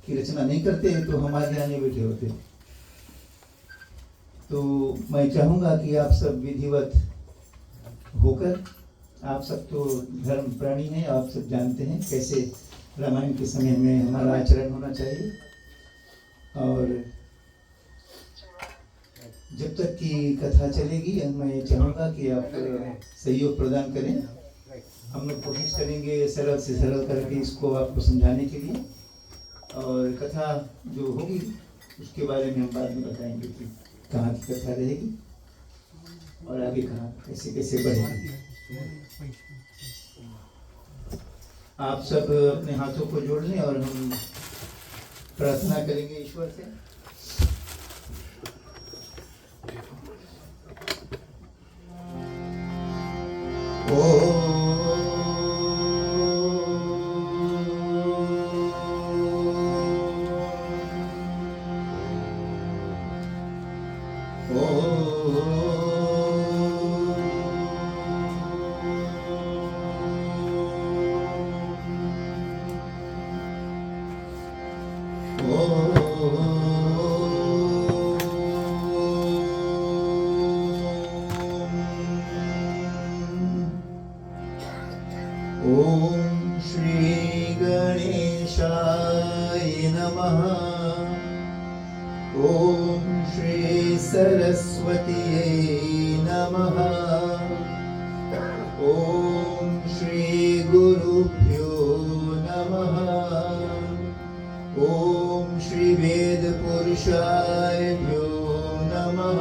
की रचना नहीं करते तो हमारे यहाँ नहीं बैठे होते। तो मैं चाहूँगा कि आप सब विधिवत होकर, आप सब तो धर्म प्राणी हैं, आप सब जानते हैं कैसे रामायण के समय में हमारा आचरण होना चाहिए। और जब तक की कथा चलेगी मैं चाहूँगा कि आप सहयोग प्रदान करें। हम लोग कोशिश करेंगे सरल से सरल करके इसको आपको समझाने के लिए, और कथा जो होगी उसके बारे में हम बाद में बताएंगे कि कहाँ की कथा रहेगी और आगे कहाँ कैसे कैसे बढ़ेगी। आप सब अपने हाथों को जोड़ लें और हम प्रार्थना करेंगे ईश्वर से। ओम श्री गणेशाय नमः। ओम श्री सरस्वतीये नमः। ओम श्री गुरुभ्यो नमः। ओम श्री वेद पुरुषायभ्यो नमः।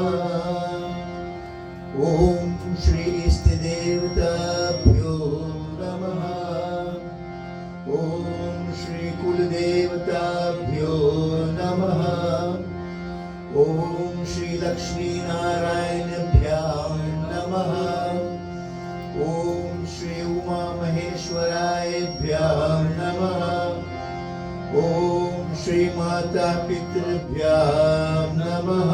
ओम श्री इष्ट देवताभ्यो नमः। ओम श्री कुलदेवताभ्यो नमः। ओम श्री लक्ष्मी नारायणभ्यां नमः। ओम श्री उमा महेश्वरायभ्यां नमः। ओम श्री माता पितृभ्यां नमः।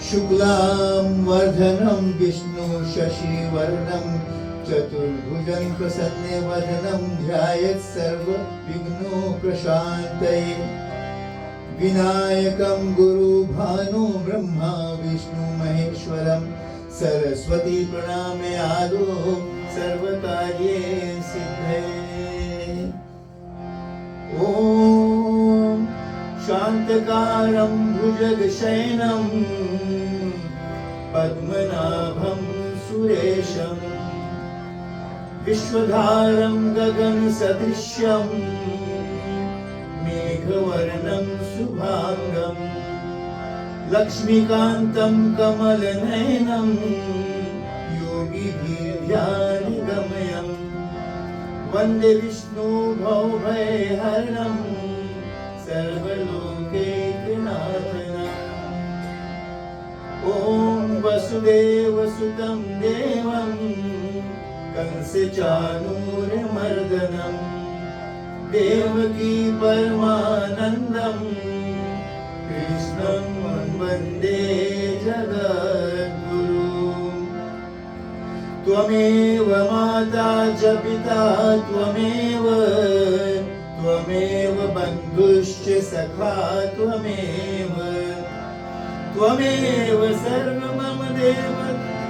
शुक्लां वरदनं विष्णु शशिवर्णं चतुर्भुजं प्रसन्नवदनं ध्यायेत् सर्वविघ्नोपशान्तये। विनायकं गुरुभानु ब्रह्मा विष्णु महेश्वरं सरस्वती प्रणम्यादो सर्वकार्ये सिद्धये। ॐ शान्तकारं भुजगशयनं पद्मनाभं सुरेशं विश्वधारं गगनसदृशं मेघवर्णं शुभांगं लक्ष्मीकान्तं कमलनयनं योगिभिर्ध्यानगम्यं वन्दे विष्णु भवभयहरणं सर्वलोकैकनाथनं। ॐ वसुदेवसुतं देवं कंसचाणूरमर्दनं देवकी परमानन्दं कृष्णं वन्दे जगद्गुरुं। त्वमेव माता च पिता त्वमेव बन्धुश्च सखा त्वमेव सर्वं मम देव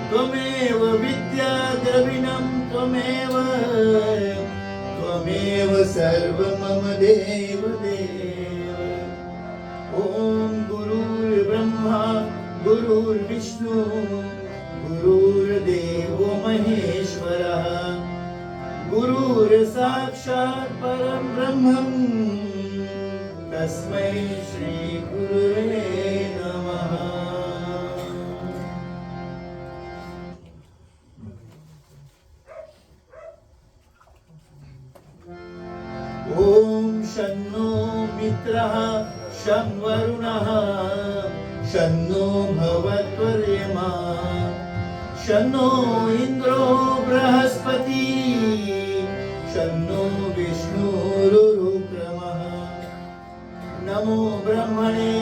त्वमेव विद्या द्रविणं त्वमेव सर्वं मम देव। ॐ गुरुर्ब्रह्मा गुरुर्विष्णु गुरुर्देवो महेश्वरः गुरुर्साक्षात् परं ब्रह्म तस्मै श्री गुरुवे नमः। ॐ शन्नो मित्रः शं वरुणः शन्नो भवत्वर्यमा शन्नो इन्द्रो बृहस्पति शन्नो विष्णुरुक्रमः। नमो ब्रह्मणे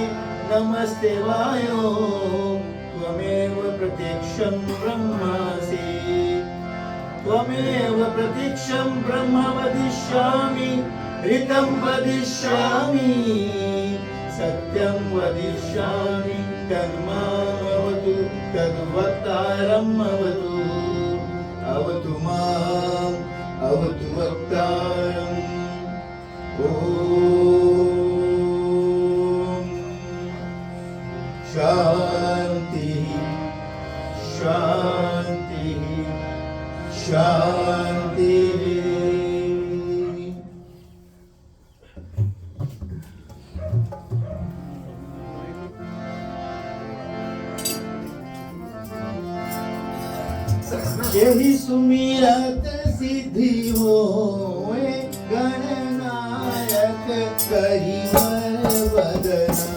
नमस्ते वायो त्वमेव प्रत्यक्षं ब्रह्मासि त्वमेव प्रत्यक्षं ब्रह्म वदिष्यामि ऋतं वदिष्यामि सत्यं वदिष्यामि तन्मामवतु तद्वक्तारम् अवतु माम् अवतु वक्तारम् ॐ शान्तिः शान्तिः शान्तिः। यही सुमिरत सिद्धि होए गणनायक करिवर वदनम्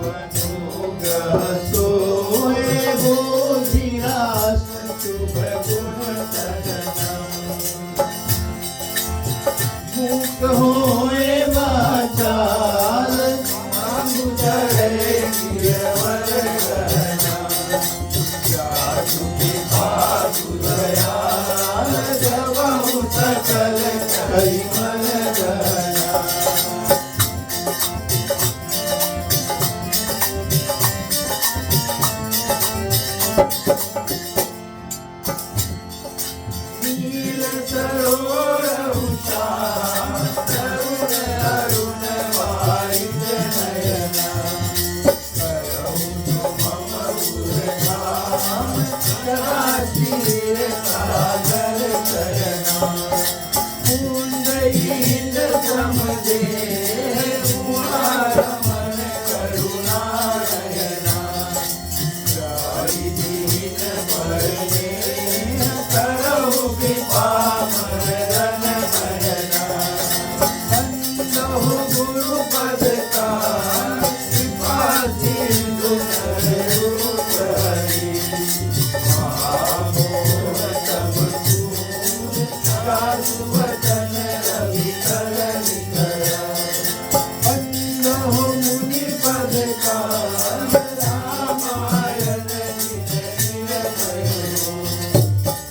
अनुग्रह सोए बोधिरास शुभ गुण सदनम् मुक्त होए वाचाल मांगु चढ़े गिरवर गहना जादू की भादु दयाल जबहु सकल करिमल गहना। नील सरोवर तरुण अरुण वारित नयना करहु मम उरधाम जगातीर सागर शयना कुंदईन समदे कुमारमण करुणा नयना जाई दीन परने करहु कृपा मरण भजना बंदहु गुरु पद का कृपा सिंधु नरहु करी महामोह तब तूर कासु वचन रवि कर निकरा बंदहु मुनि पद का रामायण निज निरतयो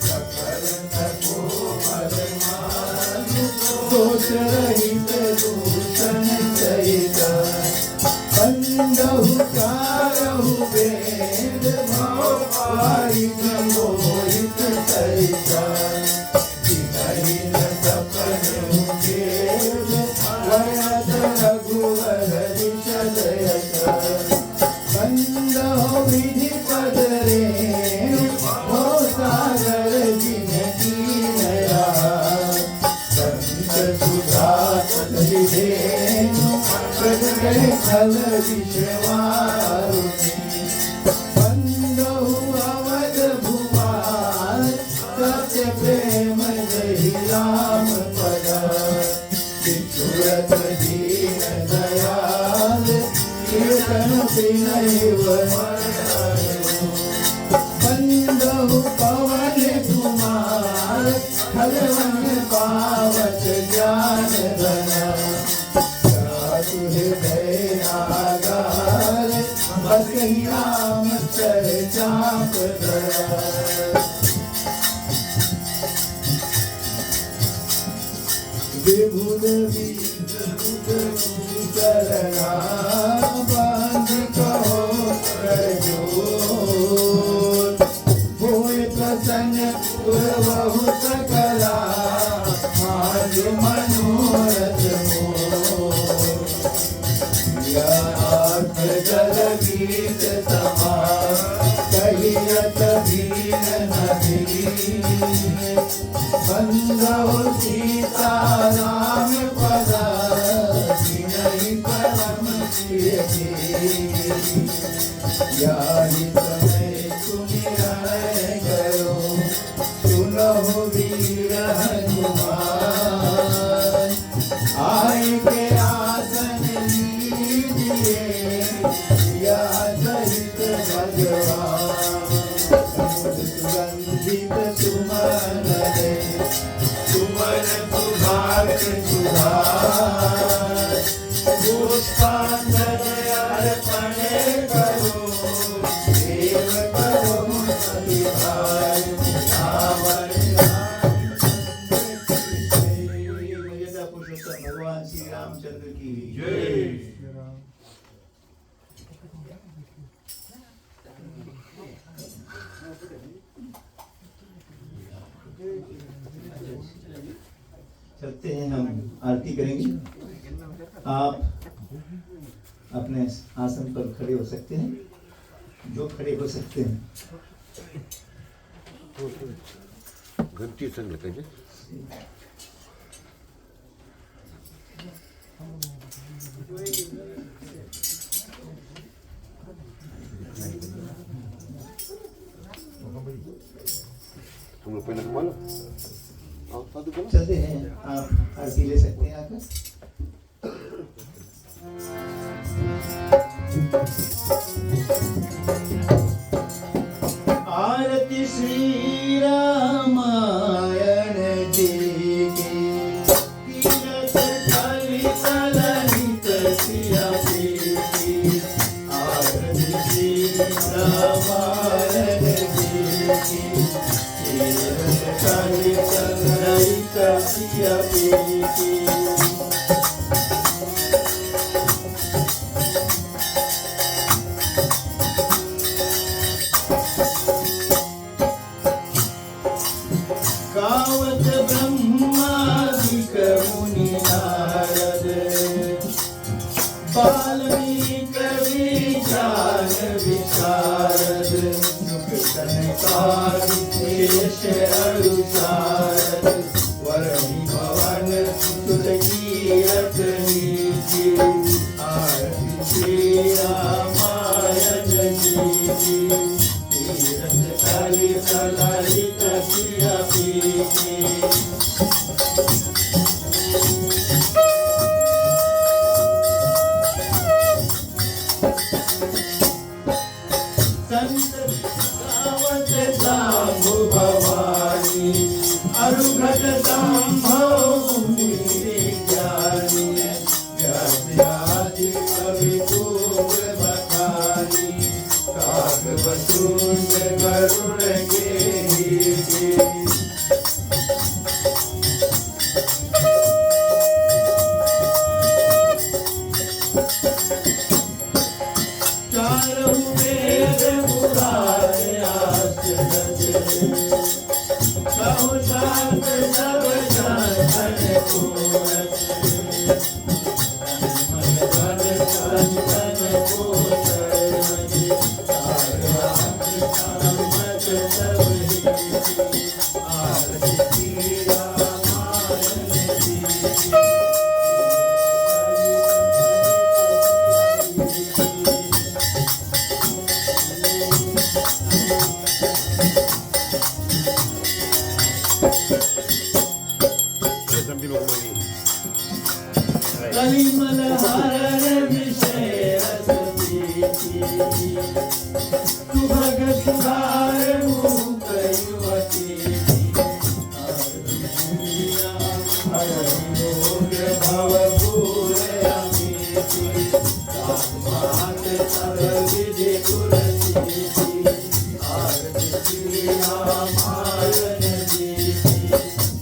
सकल तपोबल मानु दोष रहित दूषण सहित बंदहु कारहु वेद भाव पारित मोहित सहित विनहीन सपन केल वरद रघुवर विशद यश बंदहु विधि पद रेणु हो सागर जिन कीनया संत सुधा सदविधेनु प्रगटे खल विश्वारुणि बंदहु अवध भुवार सत्य प्रेम जहि राम पद विचुरत दीन दयाल कीर्तन विनय बंदहु पवन कुमार खलवन पावत ज्ञान बना साधु हृदय नागार बसहि राम चर्चा पदरा विभुद चरणा बांध कहो प्रजोर होय प्रसन्न पुरवहु सकला आज मनोरथ मोर याथ जल गीत समा कहियत भीन नदी बंदहु सीता राम पद विनय परम प्रिय याहि समय सुमिरन करो सुनहु वीर हनुमान आए के आसन लीजिए या सहित भगवान सुगंधित सुमन दे सुमन सुभाग सुधार पुष्पांजन अर्पण करो देव करो सविधार चलते हैं, हम आरती करेंगे। आप अपने आसन पर खड़े हो सकते हैं, जो खड़े हो सकते हैं। घंटी संग लगाइए। तुम लोग पहले घुमा लो। चलते हैं, आप आरती ले सकते हैं आकर। आरती श्री रामायण जी की, तीरथ खाली सललित सिया की। आरती श्री रामायण जी की, तीरथ खाली सललित सिया की। गावत ब्रह्मादिक मुनि नारद, वाल्मीकि विज्ञान विशारद। युग सनकादिकेश अनुसारद, वरणी भवन सुत कीरत नीति। आरती श्री रामायण जी की, तीरथ खाली सललित सिया की। संत गावत जाम्बु भवानी, अरुघट संभव ज्ञानी। व्यासि कवि तुंग बखानी, काकभटूर गरुड़ गेहि। चारों वेद पुराण आचरज, कहु सात सब शासन पूरत। मन धन संतन को शरण, सारनाथ सामत सब रीति। आरती श्री रामायण जी की। कलिमल हरण विषय रस पीति, तू भगत भार मुख युवती। योग भव भूर अमीति, मात सब विधि तुलसी। आरती श्री रामायण जी की,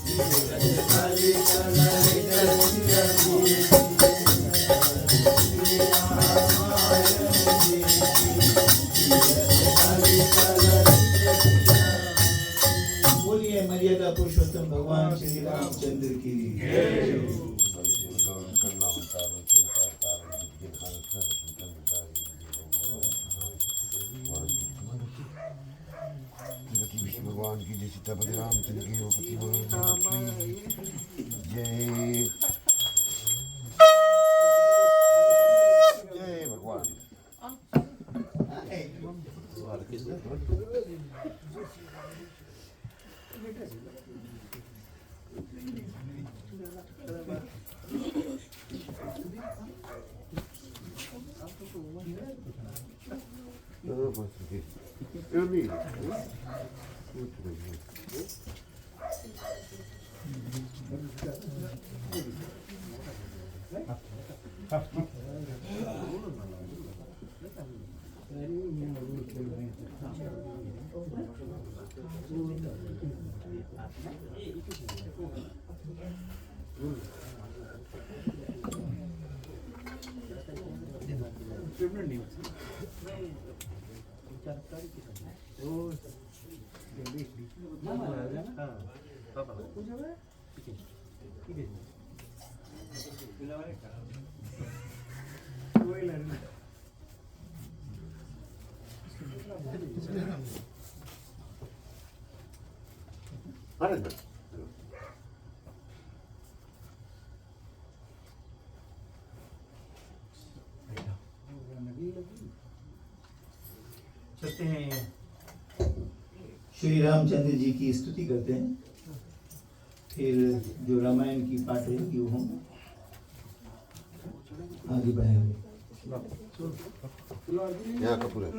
तीरथ खाली सललित सिया की। बोलिए मर्यादा पुरुषोत्तम भगवान श्री रामचंद्र की विष्णु भगवान की जय, सीतापति रामचंद्र की जय। जय भगवान। अरे बस चलते हैं, श्री रामचंद्र जी की स्तुति करते हैं, फिर जो रामायण की पाठ रहेगी वो हम आगे बढ़ाएंगे। यहाँ कपूर है।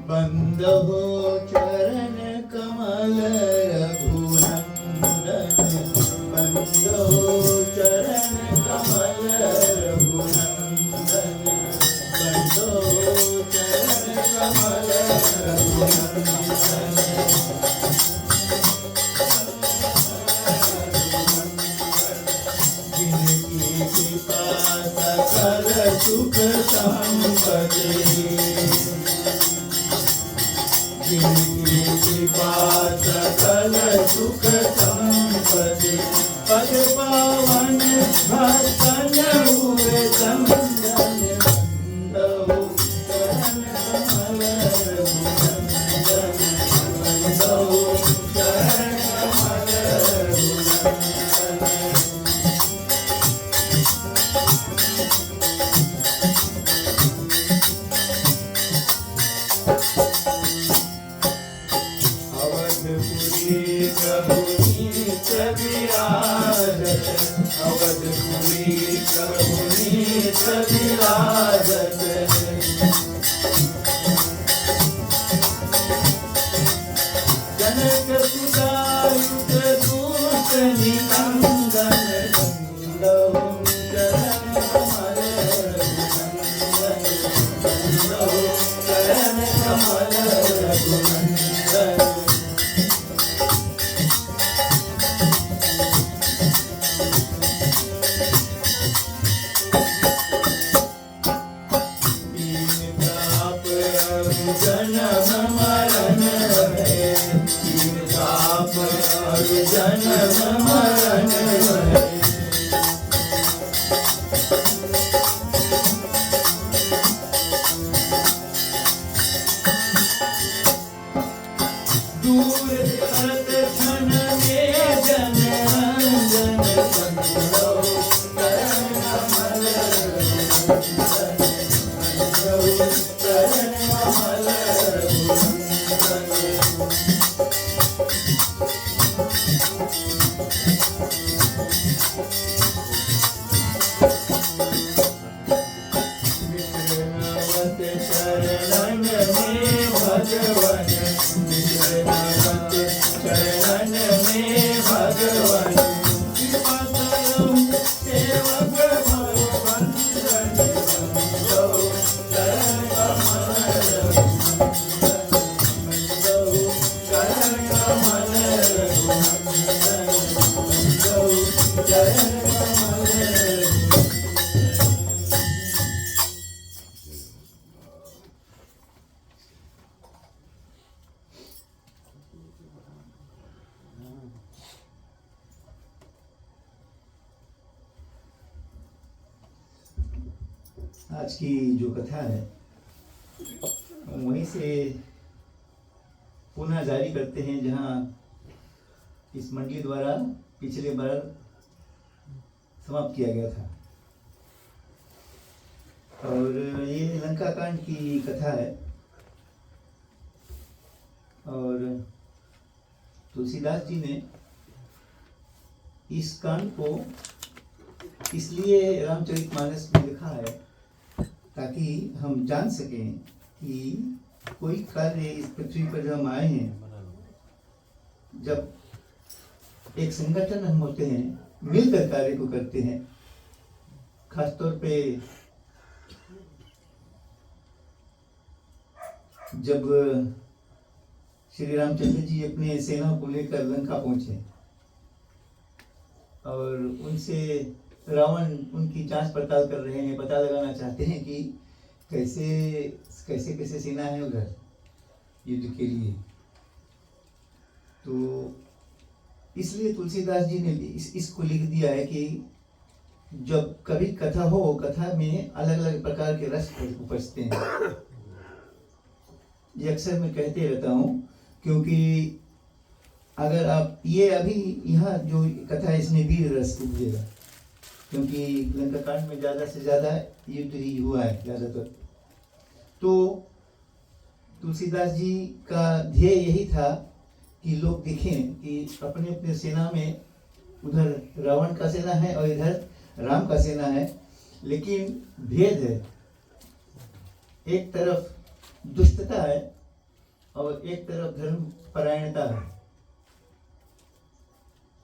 बंद हो चरण कमल रघुनंदन, बंद हो चरण कमल रघुनंदन, बंद हो चरण कमल रघुनंदन। जिनकी कृपा सकल सुख संपदे, जिनकी कृपा सकल सुख संपदि, पद पावन भक्तन हुए चंदन, बंदो चरण कमल रघुनंदन, बंदो चरण कमल रघुनंदन। अवधपुरी प्रभु नीत विराजत, जनक सुता युत दूत निकंदन, बंदो चरण कमल रघुनंदन, बंदो चरण कमल रघुनंदन। जन्म मरण है, जन्म मरण है, दूर करत क्षण में जन रंजन, बंदो चरण कमल रघुनंदन, बंदो चरण कमल रघुनंदन। विष्णुवत शरणन में भगवन, विष्णुवत शरणन में भगवन, कृपा करो सेवक भव बंदन, बंदो चरण कमल रघुनंदन, बंदो चरण कमल रघुनंदन, बंदो चरण कमल रघुनंदन। आज की जो कथा है वहीं से पुनः जारी करते हैं, जहाँ इस मंडली द्वारा पिछले बार समाप्त किया गया था। और ये लंका कांड की कथा है, और तुलसीदास जी ने इस कांड को इसलिए रामचरितमानस में लिखा है ताकि हम जान सकें कि कोई कार्य इस पृथ्वी पर जब हम आए हैं, जब एक संगठन हम होते हैं, मिलकर कार्य को करते हैं, खासतौर पे जब श्री रामचंद्र जी अपने सेना को लेकर लंका पहुंचे और उनसे रावण उनकी जांच पड़ताल कर रहे हैं, पता लगाना चाहते हैं कि कैसे कैसे कैसे सेना है उधर युद्ध के लिए। तो इसलिए तुलसीदास जी ने इसको लिख दिया है कि जब कभी कथा हो, कथा में अलग अलग प्रकार के रस उपजते हैं। ये अक्सर मैं कहते रहता हूँ, क्योंकि अगर आप ये अभी यहाँ जो कथा है इसमें वीर रस उपजेगा, क्योंकि लंका कांड में ज़्यादा से ज़्यादा युद्ध ही हुआ है ज़्यादातर। तो तुलसीदास जी का ध्येय यही था कि लोग देखें कि अपने अपने सेना में उधर रावण का सेना है और इधर राम का सेना है, लेकिन भेद है। एक तरफ दुष्टता है और एक तरफ धर्म परायणता है।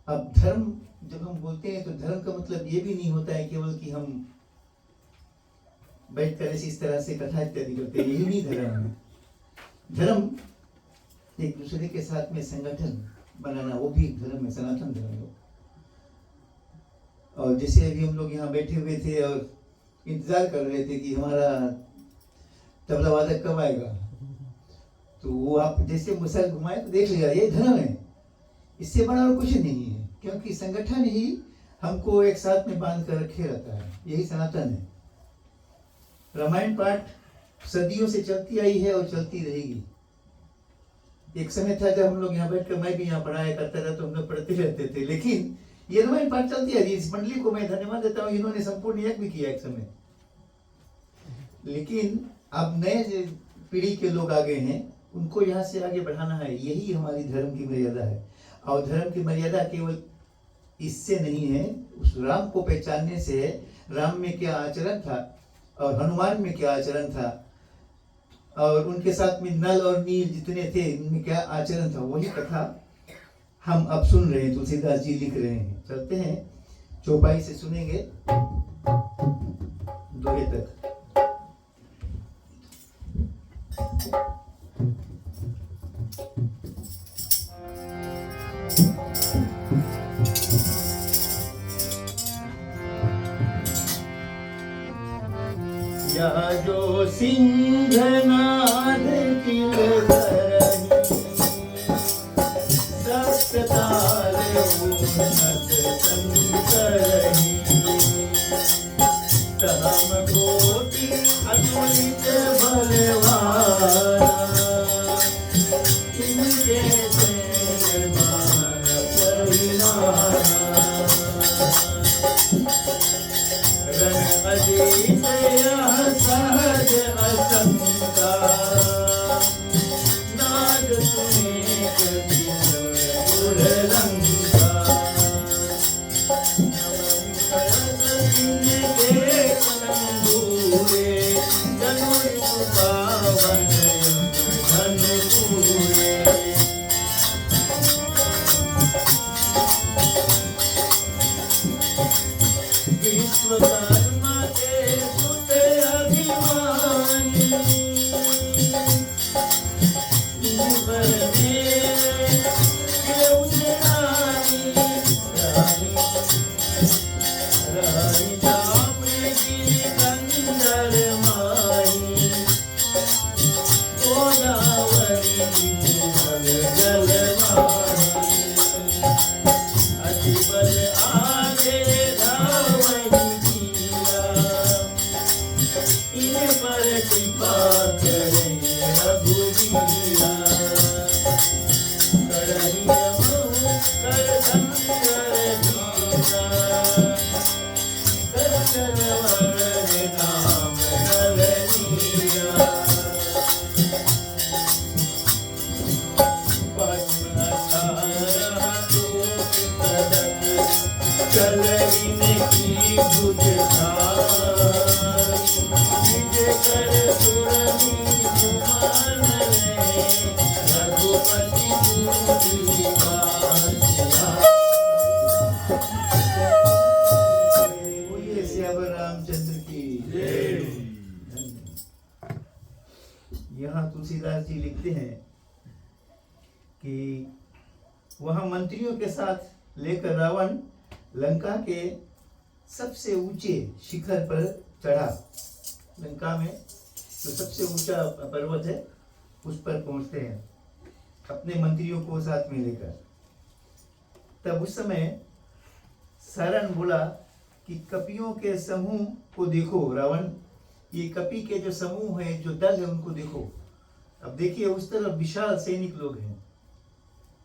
अब धर्म जब हम बोलते हैं तो धर्म का मतलब ये भी नहीं होता है केवल कि हम बैठ कर इस तरह से कथा इत्यादि करते हैं, यही नहीं धर्म है। धर्म एक दूसरे के साथ में संगठन बनाना, वो भी धर्म है, सनातन धर्म है। और जैसे अभी हम लोग यहाँ बैठे हुए थे और इंतजार कर रहे थे कि हमारा तबला वादक कब आएगा, तो वो आप जैसे मुसल घुमाए तो देख लिया, ये धर्म है, इससे बड़ा और कुछ नहीं है, क्योंकि संगठन ही हमको एक साथ में बांध कर रखे रहता है, यही सनातन है। रामायण पाठ सदियों से चलती आई है और चलती रहेगी। एक समय था जब हम लोग यहाँ बैठकर, मैं भी यहाँ पढ़ाया करता था, तो हम लोग पढ़ते रहते थे, लेकिन ये रामायण पाठ चलती है। इस मंडली को मैं धन्यवाद देता हूँ, इन्होंने संपूर्ण यज्ञ भी किया एक समय। लेकिन अब नए पीढ़ी के लोग आ गए हैं, उनको यहाँ से आगे बढ़ाना है, यही हमारी धर्म की मर्यादा है। और धर्म की मर्यादा केवल इससे नहीं है, उस राम को पहचानने से है। राम में क्या आचरण था और हनुमान में क्या आचरण था, और उनके साथ में नल और नील जितने थे उनमें क्या आचरण था, वही कथा हम अब सुन रहे हैं। तुलसीदास जी लिख रहे हैं। चलते हैं, चौपाई से सुनेंगे दोहे तक। या जो सिंहनाद किल धरनी, सप्तताल उन्नत संकरही, तम कोटि अतुलित बलवाना, इनके तेज मान परिमाना, रन अजीत सहज असंका, नाद सुनेक दुर्लंका, इनके संदूरे धनु पावन धनु पूरे, विश्वकर्मा के सुत अभिमानी, ईश्वर मेरे क्यों रानी, रानी जापे गिरिकंदर माई, गोदावरी जल जलवानी, अति बल आगे पर कृपा करें रघुवीरा, करहिय महु कर शंकर दीना, कर करवर नाम नलनीरा, पद्म अठारह दूत कदम, चलहिन की भुज कर सुरनी कुमार रघुपति बोलिए श्याम राम जी लिखते हैं कि वहां मंत्रियों के साथ लेकर रावण लंका के सबसे ऊंचे शिखर पर चढ़ा। लंका में जो सबसे ऊंचा पर्वत है उस पर पहुंचते हैं अपने मंत्रियों को साथ में लेकर। तब उस समय सारण बोला कि कपियों के समूह को देखो रावण, ये कपि के जो समूह है, जो दल है, उनको देखो। अब देखिए उस तरफ विशाल सैनिक लोग हैं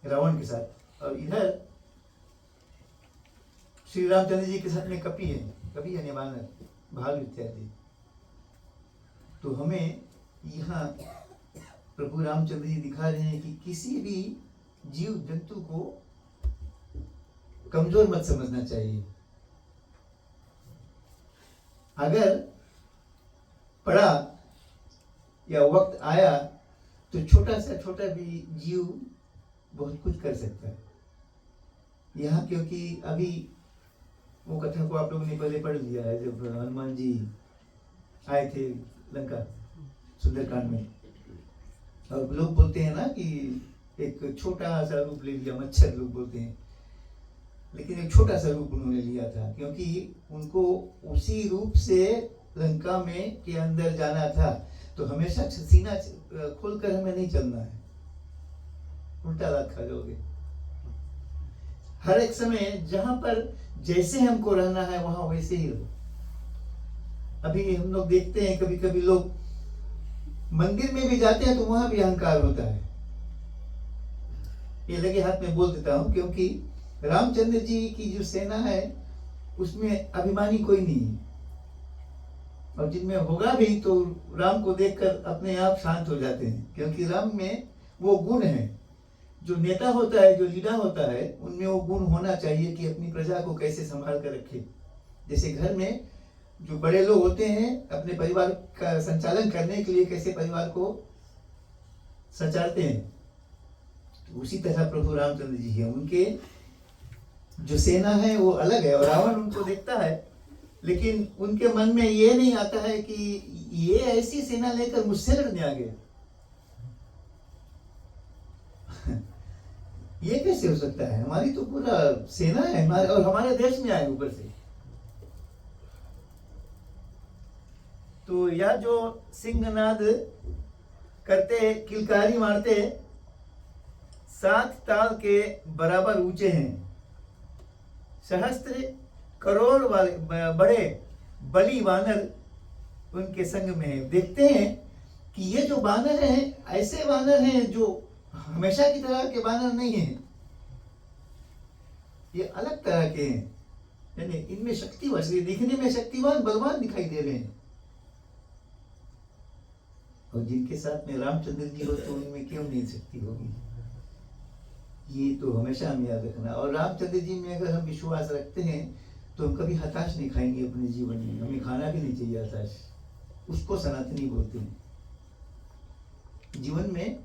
रावण के साथ, और इधर श्री रामचंद्र जी के साथ में कपि है, कपि यानी वानर, भालू इत्यादि। तो हमें यहाँ प्रभु रामचंद्र जी दिखा रहे हैं कि किसी भी जीव जंतु को कमजोर मत समझना चाहिए। अगर पड़ा या वक्त आया तो छोटा से छोटा भी जीव बहुत कुछ कर सकता है। यहाँ क्योंकि अभी वो कथा को आप लोगों ने पहले पढ़ लिया है, जब हनुमान जी आए थे लंका सुंदरकांड में, और लोग बोलते हैं ना कि एक छोटा सा रूप ले लिया, मच्छर लोग बोलते हैं, लेकिन एक छोटा सा रूप उन्होंने लिया था क्योंकि उनको उसी रूप से लंका में के अंदर जाना था। तो हमेशा सीना खोलकर हमें नहीं चलना है, उल्टा लात खा जाओगे। हर एक समय जहां पर जैसे हमको रहना है वहां वैसे ही रहो। अभी हम लोग देखते हैं कभी कभी लोग मंदिर में भी जाते हैं तो वहां भी अहंकार होता है। ये लगे हाथ में बोल देता हूं क्योंकि रामचंद्र जी की जो सेना है उसमें अभिमानी कोई नहीं है, और जिनमें होगा भी तो राम को देखकर अपने आप शांत हो जाते हैं, क्योंकि राम में वो गुण है। जो नेता होता है, जो लीडर होता है, उनमें वो गुण होना चाहिए कि अपनी प्रजा को कैसे संभाल कर रखे। जैसे घर में जो बड़े लोग होते हैं अपने परिवार का संचालन करने के लिए कैसे परिवार को संचालते हैं, तो उसी तरह प्रभु रामचंद्र जी है। उनके जो सेना है वो अलग है, और रावण उनको देखता है, लेकिन उनके मन में ये नहीं आता है कि ये ऐसी सेना लेकर मुझसे लड़ने आ गए। ये कैसे हो सकता है, हमारी तो पूरा सेना है हमारे, और हमारे देश में आए ऊपर से। तो यह जो सिंहनाद करते, किलकारी मारते, 7 ताल के बराबर ऊंचे हैं। सहस्त्र करोड़ वाले बड़े बली वानर उनके संग में है। देखते हैं कि ये जो वानर हैं ऐसे वानर हैं जो हमेशा की तरह के वानर नहीं हैं, ये अलग तरह के हैं, यानी इनमें शक्ति वैसे दिखने में शक्तिवान बलवान दिखाई दे रहे हैं। और जिनके साथ में रामचंद्र जी हो तो उनमें क्यों नहीं शक्ति होगी, ये तो हमेशा हम याद रखना। और रामचंद्र जी में अगर हम विश्वास रखते हैं तो हम कभी हताश नहीं खाएंगे अपने जीवन में, हमें खाना भी नहीं चाहिए हताश, उसको सनातनी बोलते हैं। जीवन में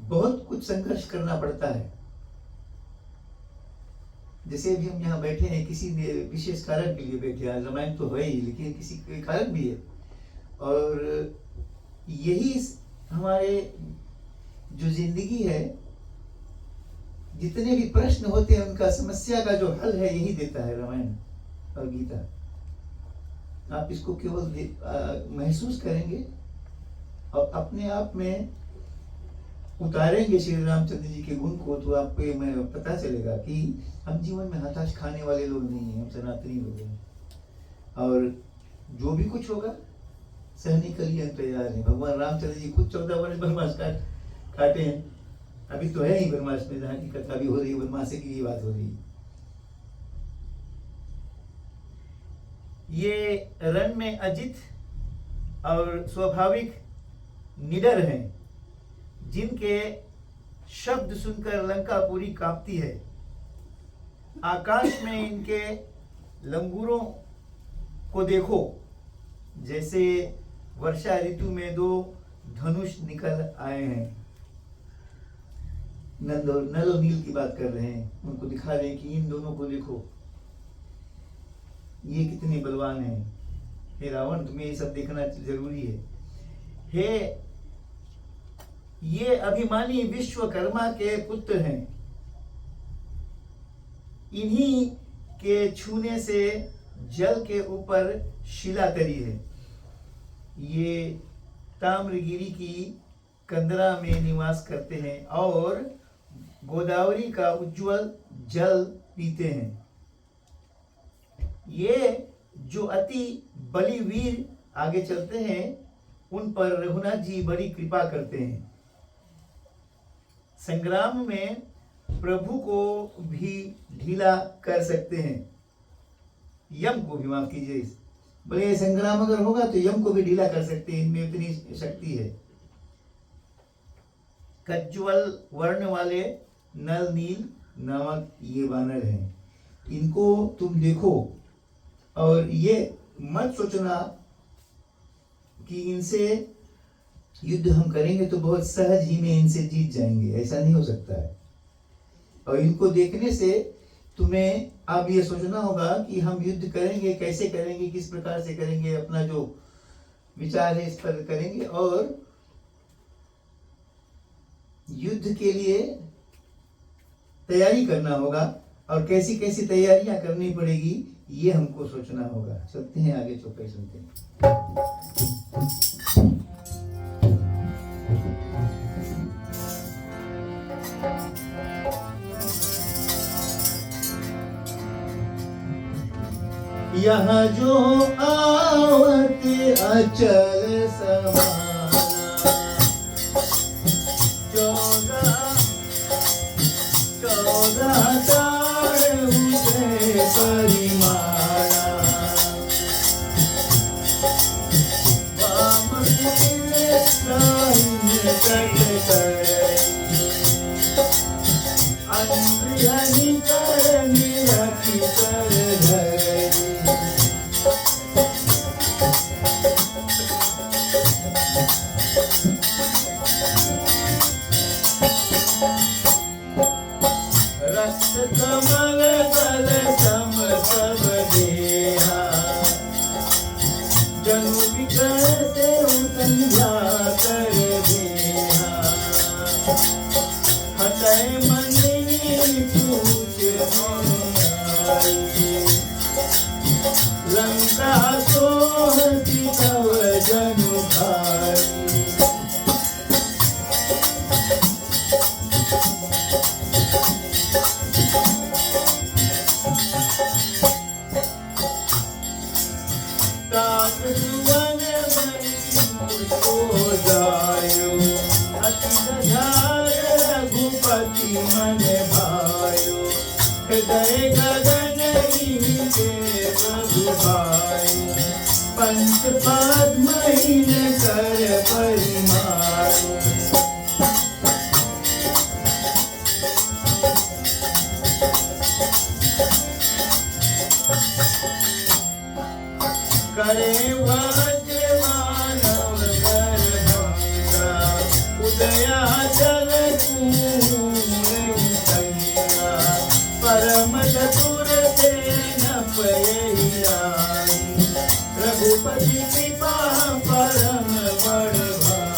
बहुत कुछ संघर्ष करना पड़ता है। जैसे भी हम यहाँ बैठे हैं किसी विशेष कारण के लिए बैठे हैं, रामायण तो है ही, लेकिन किसी कारण भी है, और यही हमारे जो जिंदगी है, जितने भी प्रश्न होते हैं उनका समस्या का जो हल है यही देता है रामायण और गीता। आप इसको केवल महसूस करेंगे और अपने आप में उतारेंगे श्री रामचंद्र जी के गुण को, तो आपको ये पता चलेगा कि हम जीवन में हताश खाने वाले लोग नहीं हैं, हम सनातनी लोग हैं, और जो भी कुछ होगा सहने के लिए तैयार है। भगवान रामचंद्र जी खुद 14 वर्ष वनवास काटे हैं, अभी तो है ही वनवास में, जहाँ की कथा भी हो रही है, वनवास की बात हो रही है। ये रण में अजित और स्वाभाविक निडर हैं, जिनके शब्द सुनकर लंका पूरी कांपती है। आकाश में इनके लंगूरों को देखो, जैसे वर्षा ऋतु में 2 धनुष निकल आए हैं। नल और नील की बात कर रहे हैं, उनको दिखा रहे हैं कि इन दोनों को देखो, ये कितने बलवान हैं। हे रावण, तुम्हें ये सब देखना जरूरी है। हे ये अभिमानी विश्वकर्मा के पुत्र हैं। इन्हीं के छूने से जल के ऊपर शिला तरी है। ये ताम्रगिरी की कंदरा में निवास करते हैं और गोदावरी का उज्जवल जल पीते हैं। ये जो अति बलिवीर आगे चलते हैं, उन पर रघुनाथ जी बड़ी कृपा करते हैं। संग्राम में प्रभु को भी ढीला कर सकते हैं, यम को भी, माफ कीजिए, बोले संग्राम अगर होगा तो यम को भी ढीला कर सकते हैं, इनमें इतनी शक्ति है। कज्ज्वल वर्ण वाले नल नील नामक ये वानर हैं। इनको तुम देखो और ये मत सोचना कि इनसे युद्ध हम करेंगे तो बहुत सहज ही में इनसे जीत जाएंगे, ऐसा नहीं हो सकता है। और इनको देखने से तुम्हें अब ये सोचना होगा कि हम युद्ध करेंगे, कैसे करेंगे, किस प्रकार से करेंगे, अपना जो विचार है इस पर करेंगे और युद्ध के लिए तैयारी करना होगा। और कैसी कैसी तैयारियां करनी पड़ेगी ये हमको सोचना होगा। चलते हैं आगे, चौपाई सुनते हैं। यहाँ जो आवत अचल समाना, 14 तारे उठे परिमाणा, वाम दाहिने तट करे, अंतर्यामी कर निरखी कर धरे। कमल दल सम सब देहा, जनु विकल से संध्या कर देहा, हटय मंदिर पूछ मोहाई, लंका सोहती तव जनु भाई। रघुपति मन भायो, हृदय गगन के प्रभु भायो, पंच पद्म कर परिमारो। करे वाद्य मानव गर्भांगा, उदया जल परम चतुर से न पयहि आई, रघुपति कृपा परम बड़ भाई।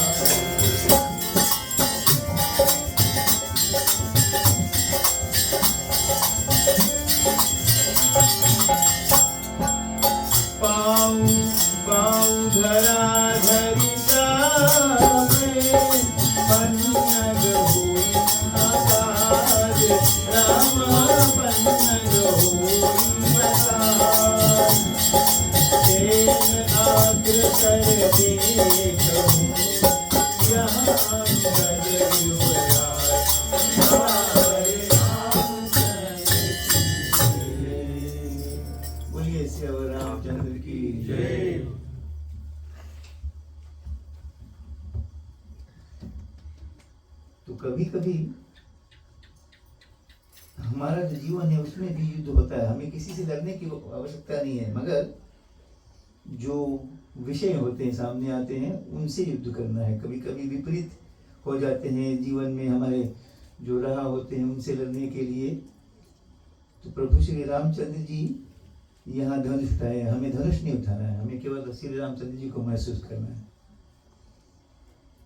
पाऊँ धरा धरिता में, पन्नग हुई आकाश, रामा पन्नग हुई प्रकाश। तेन आग्र कर देखूं, यहाँ अंगद युवराज, हमारे राम चंद्र। बोलिए श्री रामचंद्र की जय। तो कभी कभी हमारा जो जीवन है उसमें भी युद्ध होता है। हमें किसी से लड़ने की आवश्यकता नहीं है, मगर जो विषय होते हैं सामने आते हैं उनसे युद्ध करना है। कभी कभी विपरीत हो जाते हैं जीवन में हमारे जो राह होते हैं उनसे लड़ने के लिए। तो प्रभु श्री रामचंद्र जी यहाँ धनुष उठाए, हमें धनुष नहीं उठाना है, हमें केवल श्री रामचंद्र जी को महसूस करना है।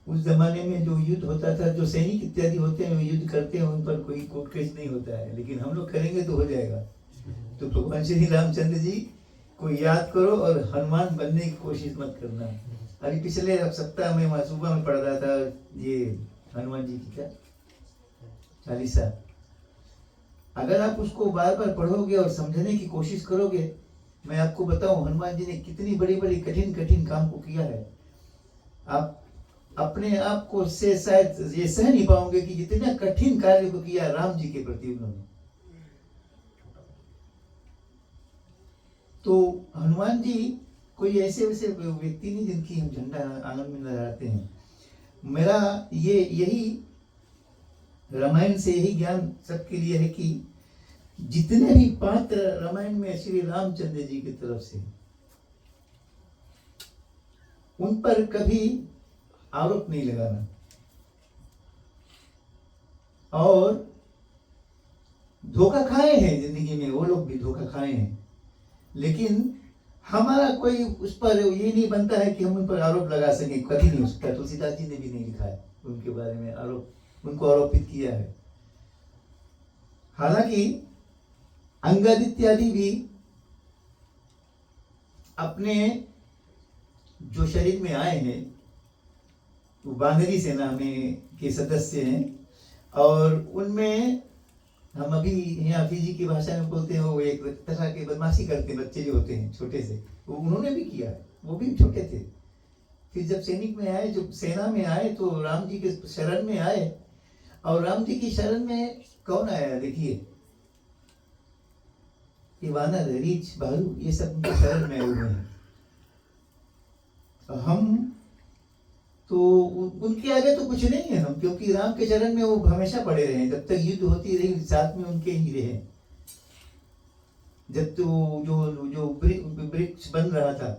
उस जमाने में जो युद्ध होता था, जो सैनिक इत्यादि होते हैं वो युद्ध करते हैं, उन पर कोई कोर्ट केस नहीं होता है, लेकिन हम लोग करेंगे तो हो जाएगा। तो भगवान श्री रामचंद्र जी को याद करो और हनुमान बनने की कोशिश मत करना। अभी पिछले सप्ताह में वहाँ सुबह में पढ़ रहा था ये हनुमान जी की क्या चालीसा। अगर आप उसको बार बार पढ़ोगे और समझने की कोशिश करोगे, मैं आपको बताऊं हनुमान जी ने कितनी बड़ी बड़ी कठिन कठिन काम को किया है। आप अपने आप को से शायद ये सह नहीं पाओगे कि जितना कठिन कार्य को किया राम जी के प्रति उन्होंने। तो हनुमान जी कोई ऐसे वैसे व्यक्ति नहीं जिनकी हम झंडा आंगन में लहराते हैं। मेरा ये यही रामायण से यही ज्ञान सबके लिए है कि जितने भी पात्र रामायण में श्री रामचंद्र जी की तरफ से, उन पर कभी आरोप नहीं लगाना, और धोखा खाए हैं जिंदगी में, वो लोग भी धोखा खाए हैं, लेकिन हमारा कोई उस पर ये नहीं बनता है कि हम उन पर आरोप लगा सकें। कभी नहीं हो सकता। तुलसीदास जी ने भी नहीं लिखा है उनके बारे में आरोप, उनको आरोपित किया है। हालांकि अंगद इत्यादि भी अपने जो शरीर में आए हैं वो बांदरी सेना में के सदस्य हैं, और उनमें हम अभी यहाँ फीजी की भाषा में बोलते हैं वो एक तरह के बदमाशी करते हैं बच्चे जो होते हैं छोटे से, वो उन्होंने भी किया है, वो भी छोटे थे। फिर जब सैनिक में आए, जब सेना में आए, तो राम जी के शरण में आए, और राम जी की शरण में कौन आया देखिए, ये वानर, रीछ, भालू, ये सब उनके शरण में आए हुए हैं। हम तो उनके आगे तो कुछ नहीं है हम, क्योंकि राम के चरण में वो हमेशा पड़े रहे, जब तक युद्ध होती रही साथ में उनके ही रहे। जब तो जो वृक्ष बन रहा था,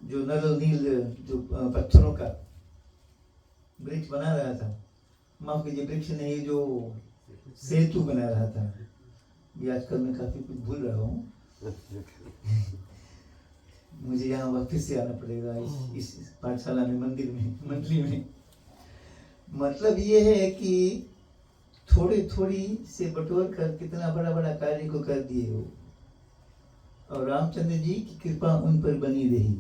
जो नल नील जो पत्थरों का वृक्ष बना रहा था, माफ कीजिए वृक्ष नहीं, जो सेतु बना रहा था, ये आजकल मैं काफी कुछ भूल रहा हूँ, मुझे यहाँ वापस से आना पड़ेगा इस पाठशाला में, मंडली में। मतलब ये है कि थोड़ी थोड़ी से बटोर कर कितना बड़ा बड़ा कार्य को कर दिए वो, और रामचंद्र जी की कृपा उन पर बनी रही।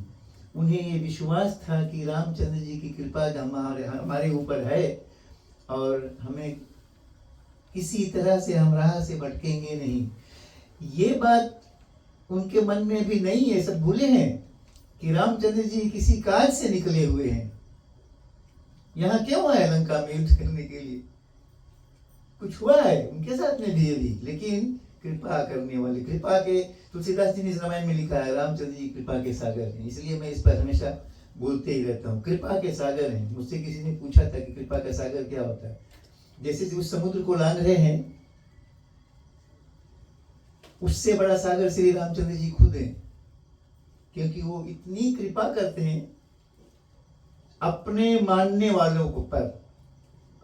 उन्हें ये विश्वास था कि रामचंद्र जी की कृपा हमारे ऊपर है, और हमें किसी तरह से हम राह से भटकेंगे नहीं। ये बात उनके मन में भी नहीं है, सब भूले हैं कि रामचंद्र जी किसी काज से निकले हुए हैं। यहाँ क्यों आए लंका में युद्ध करने के लिए? कुछ हुआ है उनके साथ में भी अभी, लेकिन कृपा करने वाले, कृपा के, तुलसीदास जी ने इस रामायण में लिखा है रामचंद्र जी कृपा के सागर हैं, इसलिए मैं इस पर हमेशा बोलते ही रहता हूँ, कृपा के सागर हैं। मुझसे किसी ने पूछा था कि कृपा का सागर क्या होता है, जैसे उस समुद्र को लांघ रहे हैं, उससे बड़ा सागर श्री रामचंद्र जी खुद हैं, क्योंकि वो इतनी कृपा करते हैं अपने मानने वालों को पर,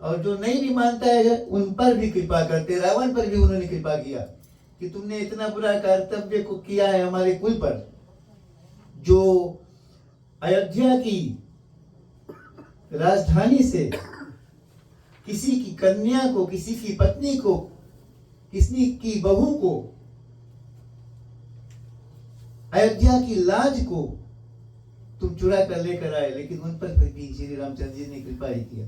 और जो नहीं भी मानता है उन पर भी कृपा करते। रावण पर भी उन्होंने कृपा किया कि तुमने इतना बुरा कर्तव्य को किया है हमारे कुल पर, जो अयोध्या की राजधानी से किसी की कन्या को, किसी की पत्नी को, किसी की बहू को, अयोध्या की लाज को तुम चुरा कर लेकर आए, लेकिन उन पर भी श्री रामचंद्र जी ने कृपा ही किया।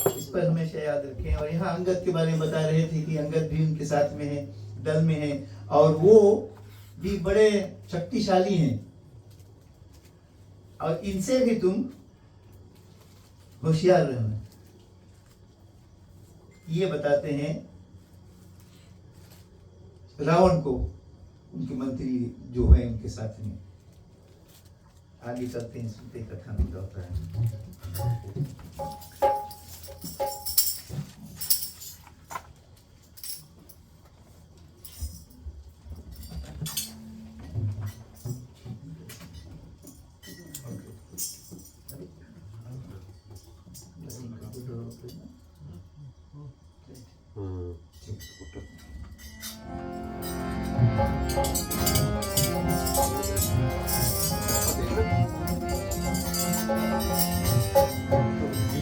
इस पर हमेशा याद रखें। और यहाँ अंगद के बारे में बता रहे थे कि अंगद भी उनके साथ में है, दल में है, और वो भी बड़े शक्तिशाली हैं, और इनसे भी तुम होशियार रहना। ये बताते हैं रावण को, उनके मंत्री जो है उनके साथ में। आगे चलते हैं, सुनते कथा में क्या होता है।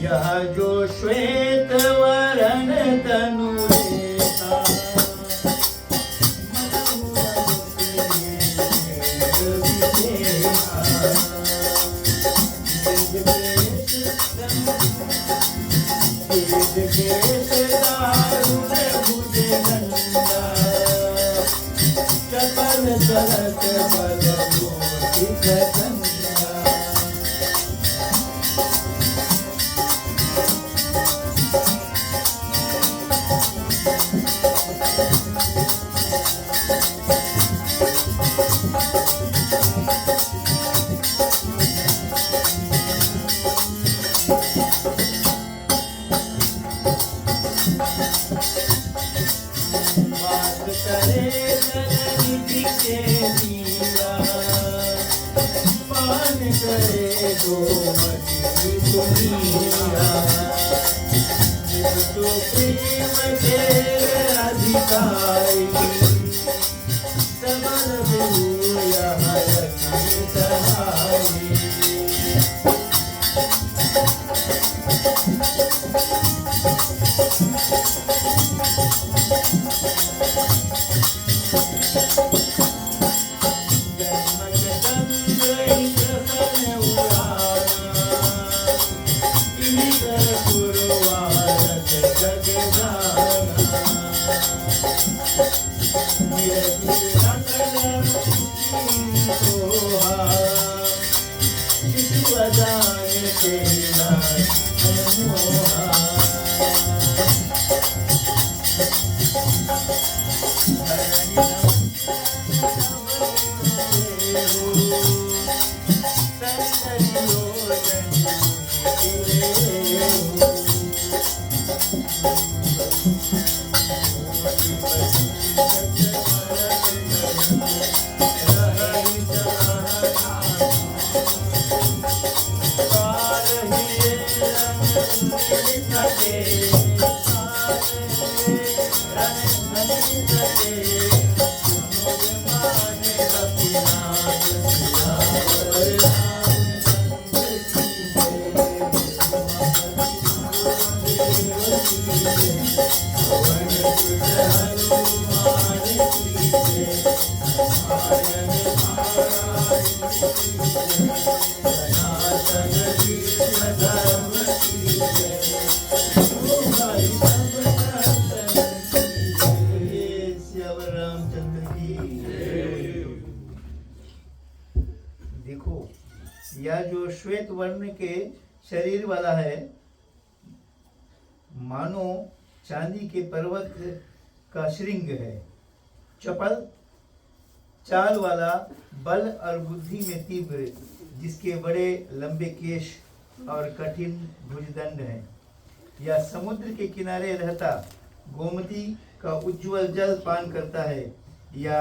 यह जो श्वेत वरण तनु लेता, देखो यह जो श्वेत वर्ण के शरीर वाला है मानो चांदी के पर्वत का श्रृंग है, चपल चाल वाला, बल और बुद्धि में तीव्र, जिसके बड़े लंबे केश और कठिन भुजदंड हैं। यह समुद्र के किनारे रहता, गोमती का उज्जवल जल पान करता है। या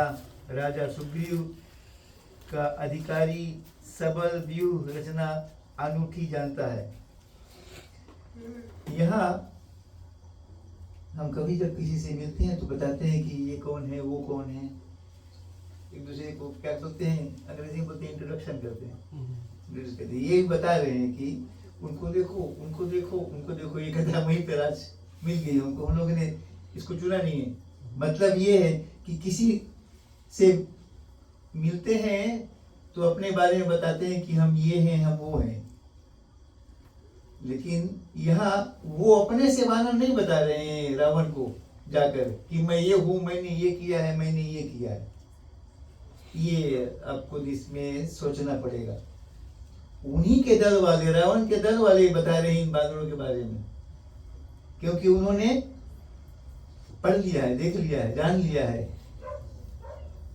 राजा सुग्रीव का अधिकारी सबल व्यूह रचना अनूठी जानता है। यहाँ हम कभी जब किसी से मिलते हैं तो बताते हैं कि ये कौन है, वो कौन है, एक दूसरे को क्या बोलते हैं, अंग्रेजी में बोलते हैं, इंट्रोडक्शन करते हैं। ये बता रहे हैं कि उनको देखो, उनको देखो, उनको देखो, ये कहता वही तलाश मिल गई हमको, हम लोगों ने इसको चुना नहीं है। मतलब ये है कि किसी से मिलते हैं तो अपने बारे में बताते हैं कि हम ये हैं, हम वो हैं, लेकिन यहाँ वो अपने से वर्णन नहीं बता रहे हैं रावण को जाकर कि मैं ये हूँ, मैंने ये किया है, मैंने ये किया है। ये आपको इसमें सोचना पड़ेगा। उन्हीं के दल वाले, रावण के दल वाले बता रहे हैं इन बानरों के बारे में, क्योंकि उन्होंने पढ़ लिया है, देख लिया है, जान लिया है।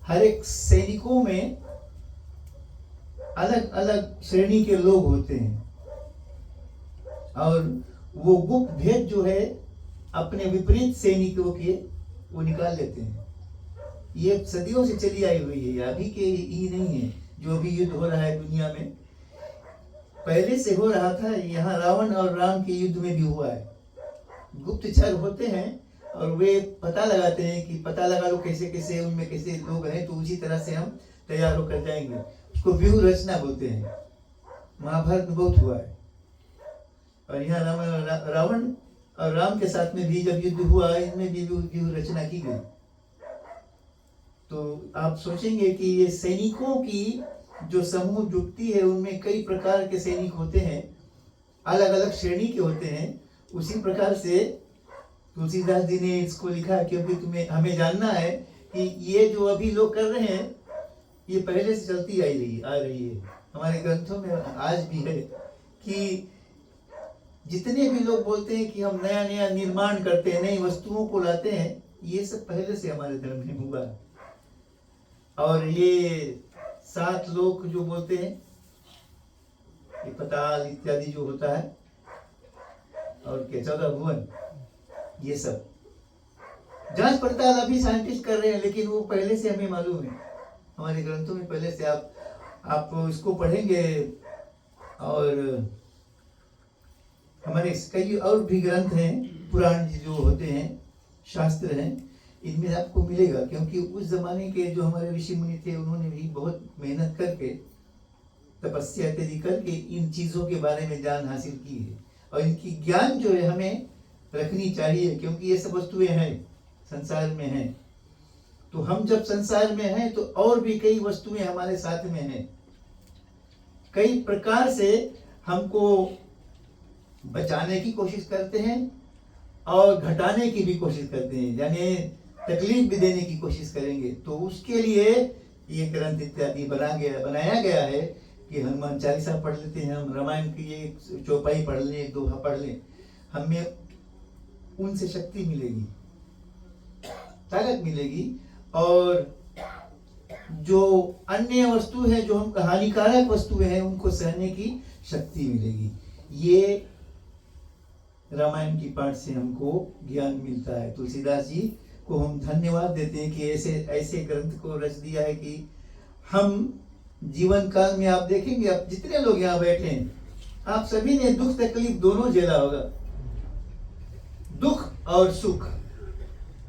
हर एक सैनिकों में अलग अलग श्रेणी के लोग होते हैं और वो गुप्त भेद जो है अपने विपरीत सैनिकों के वो निकाल लेते हैं। ये सदियों से चली आई हुई है, अभी के ही नहीं है। जो भी युद्ध हो रहा है दुनिया में, पहले से हो रहा था। यहाँ रावण और राम के युद्ध में भी हुआ है। गुप्तचर होते हैं और वे पता लगाते हैं कि पता लगा लो कैसे कैसे उनमें कैसे लोग हैं, तो उसी तरह से हम तैयार होकर जाएंगे। उसको व्यूह रचना बोलते हैं। महाभारत में बहुत हुआ है। और यहाँ रावण और राम के साथ में भी जब युद्ध हुआ, इनमें भी व्यूह रचना की गई। तो आप सोचेंगे कि ये सैनिकों की जो समूह जुटती है, उनमें कई प्रकार के सैनिक होते हैं, अलग अलग श्रेणी के होते हैं। उसी प्रकार से तुलसीदास जी ने इसको लिखा, क्योंकि तुम्हें हमें जानना है कि ये जो अभी लोग कर रहे हैं, ये पहले से चलती आ रही है। हमारे ग्रंथों में आज भी है कि जितने भी लोग बोलते हैं कि हम नया नया निर्माण करते हैं, नई वस्तुओं को लाते हैं, ये सब पहले से हमारे धर्म में हुआ है। और ये 7 लोक जो बोलते हैं, ये पताल इत्यादि जो होता है, और क्या 14 भुवन, ये सब जांच पड़ताल अभी साइंटिस्ट कर रहे हैं, लेकिन वो पहले से हमें मालूम है, हमारे ग्रंथों में पहले से। आप इसको पढ़ेंगे, और हमारे कई और भी ग्रंथ हैं, पुराण जो होते हैं, शास्त्र हैं, इनमें आपको मिलेगा। क्योंकि उस जमाने के जो हमारे ऋषि मुनि थे, उन्होंने भी बहुत मेहनत करके, तपस्या इत्यादि करके इन चीजों के बारे में जान हासिल की है। और इनकी ज्ञान जो है हमें रखनी चाहिए, क्योंकि ये सब वस्तुएं हैं, संसार में हैं। तो हम जब संसार में हैं, तो और भी कई वस्तुएं हमारे साथ में हैं। कई प्रकार से हमको बचाने की कोशिश करते हैं और घटाने की भी कोशिश करते हैं, यानी तकलीफ भी देने की कोशिश करेंगे। तो उसके लिए ये ग्रंथ इत्यादि बनाया गया है कि हनुमान चालीसा पढ़ लेते हैं, हम रामायण की एक चौपाई पढ़ लें, एक दोहा पढ़ लें, हमें उनसे शक्ति मिलेगी, ताकत मिलेगी। और जो अन्य वस्तु है, जो हम हानिकारक वस्तुएं हैं, उनको सहने की शक्ति मिलेगी। ये रामायण की पाठ से हमको ज्ञान मिलता है। तुलसीदास जी को हम धन्यवाद देते हैं कि ऐसे ग्रंथ को रच दिया है कि हम जीवन काल में, आप देखेंगे, आप जितने लोग यहाँ बैठे हैं, आप सभी ने दुख तकलीफ दोनों झेला होगा, दुख और सुख।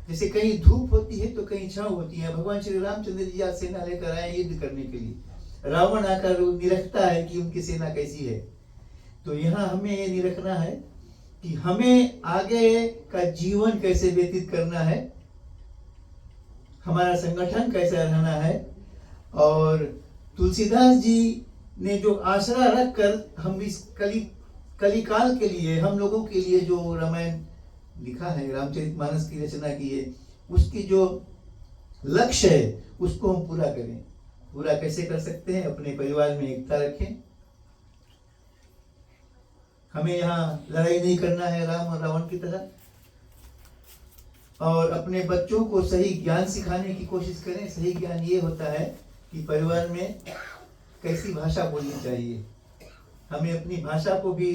जैसे कहीं धूप होती है तो कहीं छांव होती है। भगवान श्री रामचंद्र जी आज सेना लेकर आए युद्ध करने के लिए। रावण आकर निरखता है कि उनकी सेना कैसी है। तो यहाँ हमें ये निरखना है कि हमें आगे का जीवन कैसे व्यतीत करना है, हमारा संगठन कैसा रहना है। और तुलसीदास जी ने जो आसरा रखकर हम इस कलिकाल के लिए, हम लोगों के लिए जो रामायण लिखा है, रामचरितमानस की रचना की है, उसकी जो लक्ष्य है उसको हम पूरा करें। पूरा कैसे कर सकते हैं? अपने परिवार में एकता रखें। हमें यहाँ लड़ाई नहीं करना है राम और रावण की तरह। और अपने बच्चों को सही ज्ञान सिखाने की कोशिश करें। सही ज्ञान ये होता है कि परिवार में कैसी भाषा बोलनी चाहिए। हमें अपनी भाषा को भी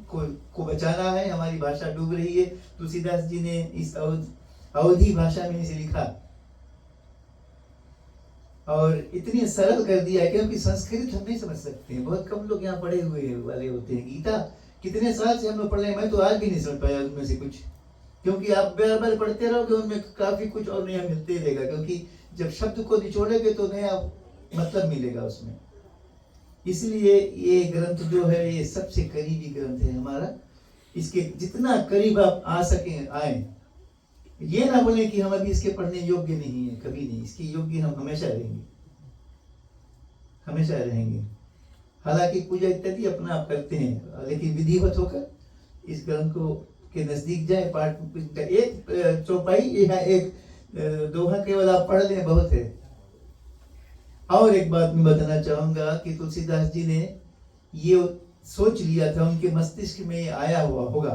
को बचाना है। हमारी भाषा डूब रही है। तुलसीदास जी ने इस अवधी भाषा में इसे लिखा और इतनी सरल कर दिया है, क्योंकि संस्कृत हम नहीं समझ सकते हैं। बहुत कम लोग यहाँ पढ़े हुए वाले होते हैं। गीता कितने साल से हम लोग पढ़ रहे हैं, मैं तो आज भी नहीं समझ पाया उसमें से कुछ, क्योंकि आप बार बार पढ़ते रहोगे उनमें काफी कुछ और नया मिलते ही रहेगा। क्योंकि जब शब्द को निचोड़ेगे तो नया मतलब मिलेगा उसमें। इसलिए ये ग्रंथ जो है ये सबसे करीबी ग्रंथ है हमारा। इसके जितना करीब आप आ सके आए। ये ना बोले कि हम अभी इसके पढ़ने योग्य नहीं है, कभी नहीं। इसके योग्य हम हमेशा रहेंगे, हमेशा रहेंगे। हालांकि पूजा इत्यादि अपना आप करते हैं, लेकिन विधिवत होकर इस ग्रंथ को के नजदीक जाए। पाठ एक चौपाई या एक दोहा केवल आप पढ़ लें, बहुत है। और एक बात मैं बताना चाहूंगा कि तुलसीदास जी ने ये सोच लिया था, उनके मस्तिष्क में ये आया हुआ होगा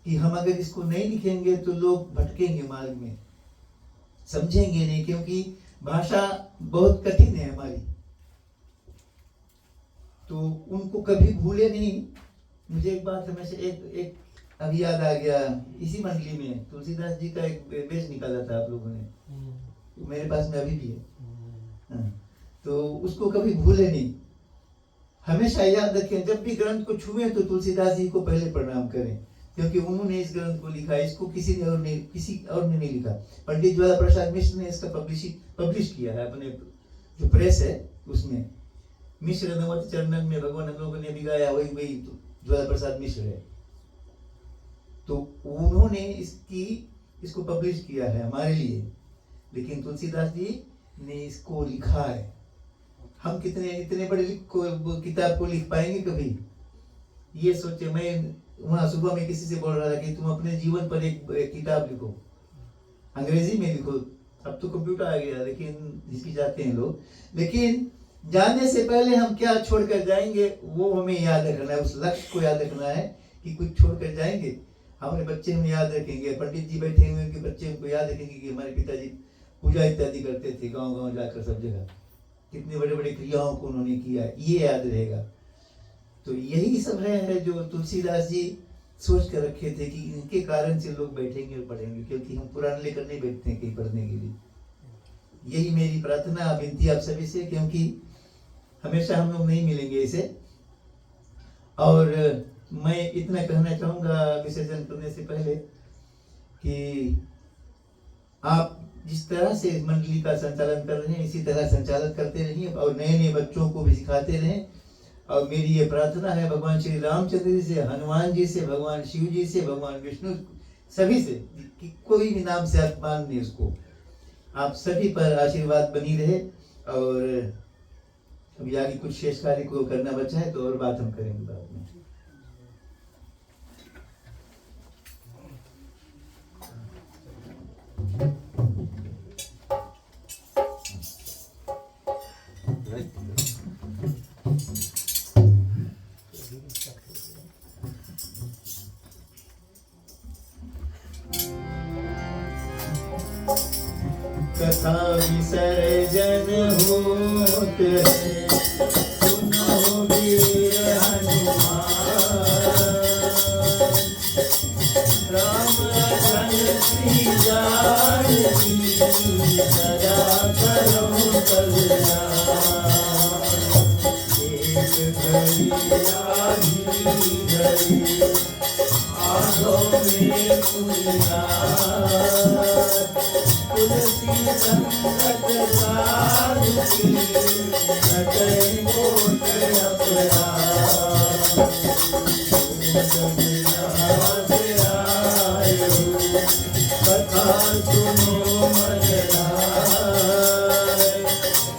कि हम अगर इसको नहीं लिखेंगे तो लोग भटकेंगे मार्ग में, समझेंगे नहीं, क्योंकि भाषा बहुत कठिन है हमारी। तो उनको कभी भूले नहीं। मुझे एक बात हमेशा एक अभी याद आ गया। इसी मंडली में तुलसीदास जी का एक पेज निकाला था आप लोगों ने, तो मेरे पास में अभी भी है। तो उसको कभी भूले नहीं, हमेशा याद रखें। जब भी ग्रंथ को छुए तो तुलसीदास जी को पहले प्रणाम करें, क्योंकि उन्होंने इस ग्रंथ को लिखा। इसको किसी और ने नहीं लिखा। पंडित ज्वाला प्रसाद मिश्र ने इसका पब्लिश किया है अपने जो प्रेस है उसमें। मिश्र नवत चरणन में भगवान हम लोगों ने भी गाया, वही ज्वाला प्रसाद मिश्र है, तो उन्होंने इसको पब्लिश किया है हमारे लिए, लेकिन तुलसीदास जी ने इसको लिखा है। हम कितने इतने बड़े किताब को लिख पाएंगे कभी? ये सोचे, मैं वहां सुबह में किसी से बोल रहा था कि तुम अपने जीवन पर एक किताब लिखो, अंग्रेजी में लिखो। अब तो कंप्यूटर आ गया, लेकिन हिचकिचाते हैं लोग। लेकिन जाने से पहले हम क्या छोड़कर जाएंगे वो हमें याद रखना है, उस लक्ष्य को याद रखना है कि कुछ छोड़कर जाएंगे। हमारे बच्चे हम याद रखेंगे, पंडित जी बैठे हुए उनके बच्चे उनको याद रखेंगे कि हमारे पिताजी पूजा इत्यादि करते थे, गांव गांव जाकर सब जगह कितने बड़े बड़े क्रियाओं को उन्होंने किया, ये याद रहेगा। तो यही सब है जो तुलसीदास जी सोच कर रखे थे कि इनके कारण से लोग बैठेंगे और पढ़ेंगे, क्योंकि हम पुराण लेकर नहीं बैठते हैं कहीं पढ़ने के लिए। यही मेरी प्रार्थना विनती आप सभी से, क्योंकि हमेशा हम लोग नहीं मिलेंगे इसे। और मैं इतना कहना चाहूँगा विसर्जन करने से पहले कि आप जिस तरह से इस मंडली का संचालन कर रहे हैं इसी तरह संचालन करते रहिए और नए नए बच्चों को भी सिखाते रहें। और मेरी ये प्रार्थना है भगवान श्री रामचंद्र जी से, हनुमान जी से, भगवान शिव जी से, भगवान विष्णु, सभी से कि कोई भी नाम से आप मान नहीं उसको, आप सभी पर आशीर्वाद बनी रहे। और अभी आगे कुछ शेष कार्य को करना बचा है तो और बात हम करेंगे बाद में। कथा विसर्जन होत है, सुनो वीर हनुमान, राम लखन सीता सदा करो कल्याण। एक घड़ी आधी घड़ी आँखों में पुनिया, तुलसी संगत साधुकी कटे कोट अपराध। कथा सुनो मन लाए,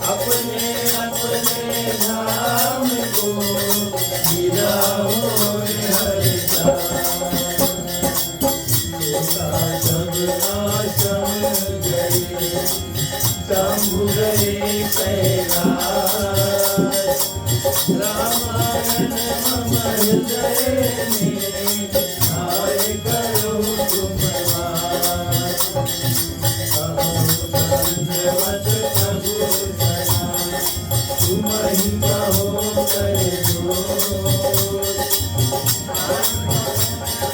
अपने अपने धाम को गिराओ हर जाए। सब आश्रम गए, शंभु गए कैलाश, रामायण मम हृदय में आए करो तुम वास। धन्यवाद प्रभु सना, तुम ही कहो कर जोर।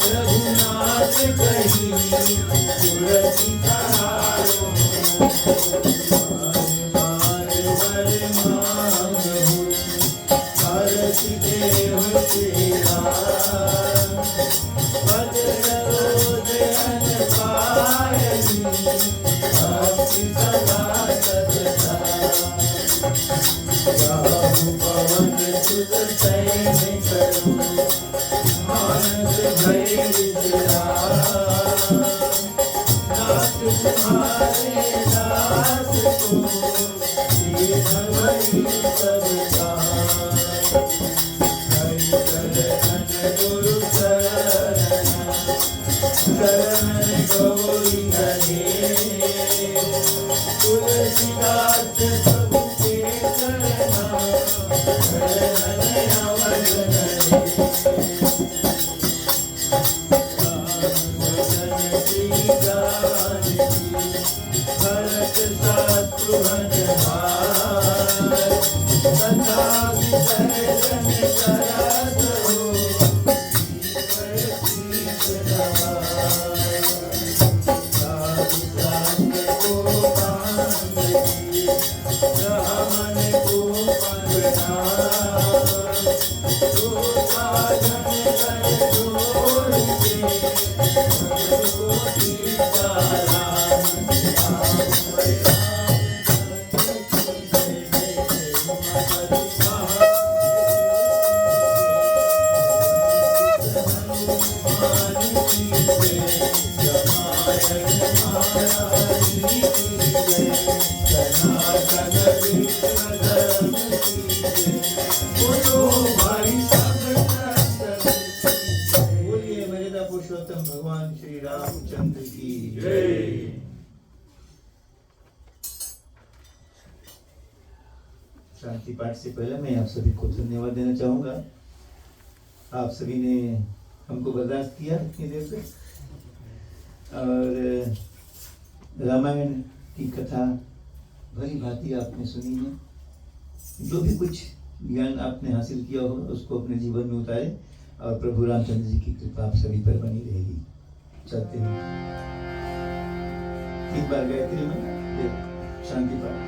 रघुनाथ कही तुलसी कहारो, बार बार मांगो हरष देव तेरा। बदरोज अन पायनी भक्ति सदा सतता। जाहु पवन सुत सैन करो, मानस भय विद्राम। नाथ तुम्हारे दास को ये भई सब काम। हरि चरण गुरु शरण, शरण गौरी हरे। तुलसीदास सबके चरना, शरण अवध हरे। भरत शत्रुघ्न हार, तथा विसर्जन करत हो, शीश नवार। साधु संत को बांधी, ब्राह्मण को प्रणाम। दो साधन कर जोड़ के बोलिए मर्यादा पुरुषोत्तम भगवान श्री रामचंद्र की जय। शांति पाठ से पहले मैं आप सभी को धन्यवाद देना चाहूँगा। आप सभी ने हमको बर्दाश्त किया इतनी देर तक और रामायण की कथा भली भांति आपने सुनी है। जो भी कुछ ज्ञान आपने हासिल किया हो उसको अपने जीवन में उतारे और प्रभु रामचंद्र जी की कृपा आप सभी पर बनी रहेगी। चाहते हैं 3 बार गायत्री में फिर शांति पाठ।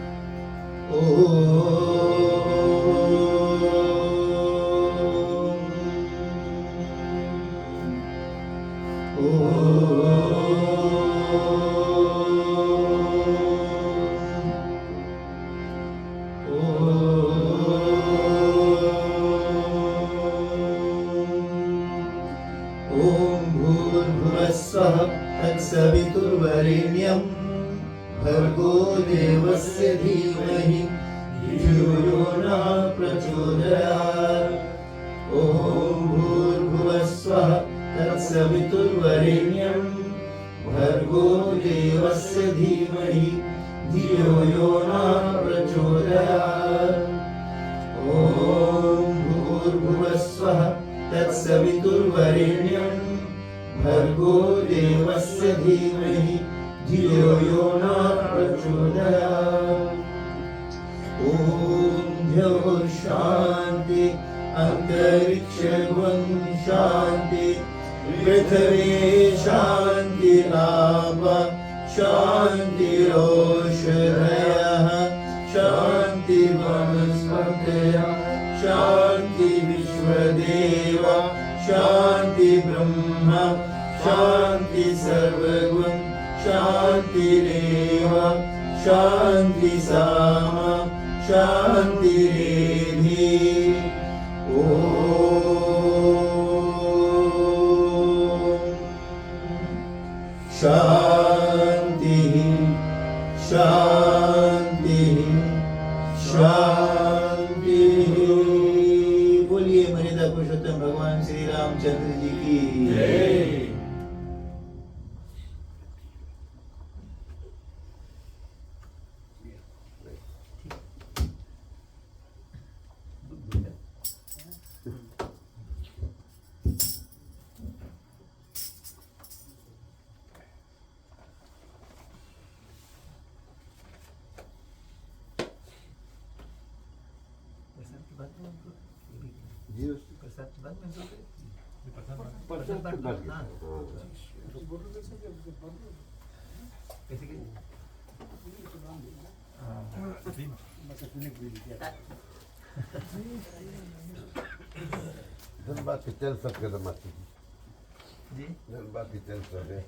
तत्सवितुर्वरेण्यं भर्गो देवस्य धीमहि धियो यो न प्रचोदयात्। ॐ भूर्भुवस्सुः तत्सवितुर्वरेण्यं भर्गो देवस्य धीमहि धियो यो न प्रचोदयात्। ॐ भूर्भुवस्सुः तत्सवितुर्वरेण्यं भर्गो देवस्य धीमहि धियो यो न प्रचोदयात्। ॐ द्यौः शान्ति अन्तरिक्षगुं शान्ति पृथिवी शान्ति आप शान्तिरोषधयः शान्ति वनस्पतयः शान्ति विश्वदेव शान्ति ब्रह्म शान्ति सर्वगुण शान्तिरेव शान्ति सामा शान्तिरेधि। ॐ शान्ति शान्ति शान्ति। बोलिए मर्यादा पुरुषोत्तम भगवान श्री रामचंद्र जी की जय। धनबाद के तेल सब के दमाती जी धनबाद के तेल सब है।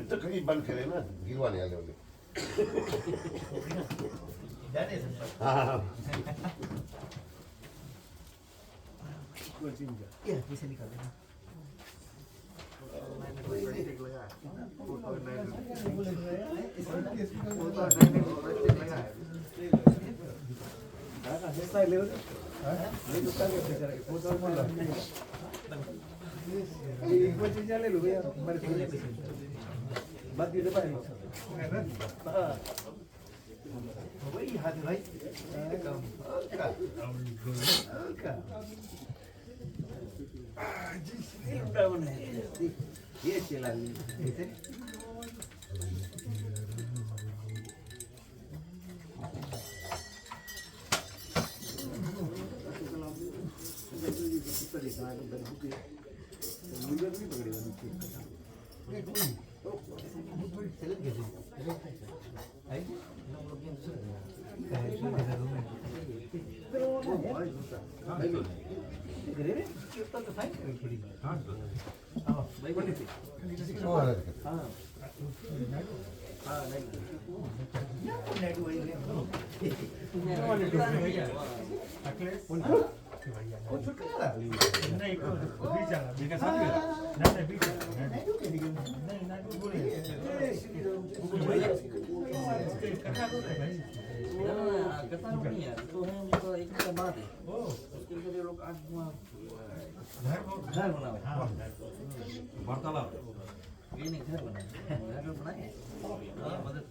तो कहीं बंद करे ना गिरवाने वाले वाले। हाँ पीछे निकाल देना। वही हाथ भाई ये चला वार्तालाप ये नहीं घर बनाए मदद